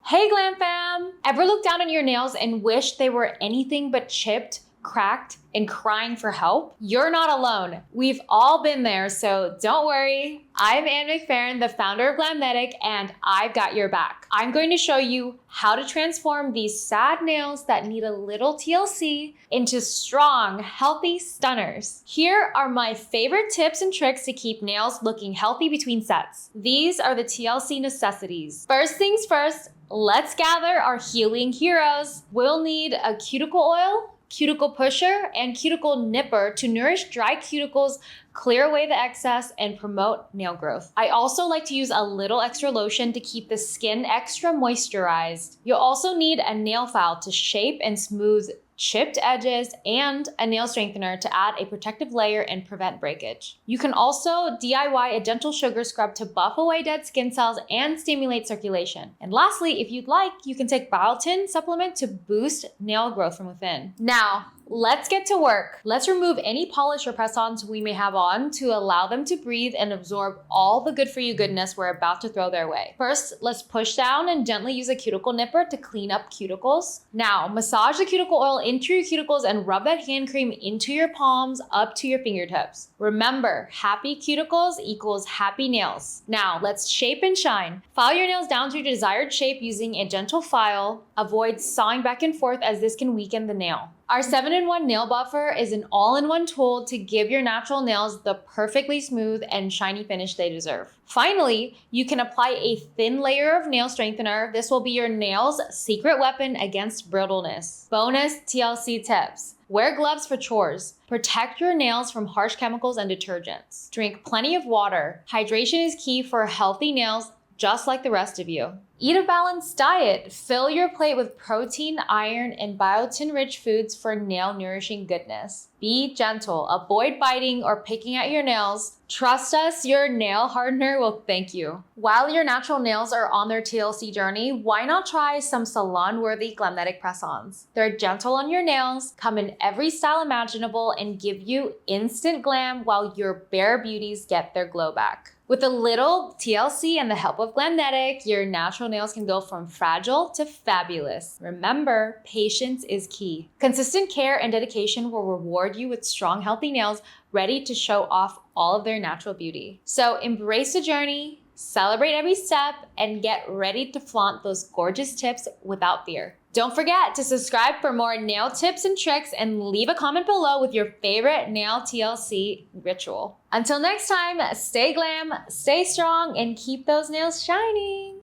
Hey Glam fam! Ever look down on your nails and wish they were anything but chipped, cracked, and crying for help? You're not alone. We've all been there, so don't worry. I'm Ann McFerrin, the founder of Glamnetic, and I've got your back. I'm going to show you how to transform these sad nails that need a little TLC into strong, healthy stunners. Here are my favorite tips and tricks to keep nails looking healthy between sets. These are the TLC necessities. First things first, let's gather our healing heroes. We'll need a cuticle oil, cuticle pusher, and cuticle nipper to nourish dry cuticles, clear away the excess, and promote nail growth. I also like to use a little extra lotion to keep the skin extra moisturized. You'll also need a nail file to shape and smooth chipped edges and a nail strengthener to add a protective layer and prevent breakage. You can also DIY a gentle sugar scrub to buff away dead skin cells and stimulate circulation. And lastly, if you'd like, you can take biotin supplement to boost nail growth from within. Now, let's get to work. Let's remove any polish or press-ons we may have on to allow them to breathe and absorb all the good for you goodness we're about to throw their way. First, let's push down and gently use a cuticle nipper to clean up cuticles. Now, massage the cuticle oil into your cuticles and rub that hand cream into your palms up to your fingertips. Remember, happy cuticles equals happy nails. Now, let's shape and shine. File your nails down to your desired shape using a gentle file. Avoid sawing back and forth as this can weaken the nail. Our 7-in-1 nail buffer is an all-in-one tool to give your natural nails the perfectly smooth and shiny finish they deserve. Finally, you can apply a thin layer of nail strengthener. This will be your nail's secret weapon against brittleness. Bonus TLC tips. Wear gloves for chores. Protect your nails from harsh chemicals and detergents. Drink plenty of water. Hydration is key for healthy nails, just like the rest of you. Eat a balanced diet. Fill your plate with protein, iron, and biotin-rich foods for nail-nourishing goodness. Be gentle. Avoid biting or picking at your nails. Trust us, your nail hardener will thank you. While your natural nails are on their TLC journey, why not try some salon-worthy Glamnetic press-ons? They're gentle on your nails, come in every style imaginable, and give you instant glam while your bare beauties get their glow back. With a little TLC and the help of Glamnetic, your natural nails can go from fragile to fabulous. Remember, patience is key. Consistent care and dedication will reward you with strong, healthy nails ready to show off all of their natural beauty. So embrace the journey, celebrate every step, and get ready to flaunt those gorgeous tips without fear. Don't forget to subscribe for more nail tips and tricks and leave a comment below with your favorite nail TLC ritual. Until next time, stay glam, stay strong, and keep those nails shining.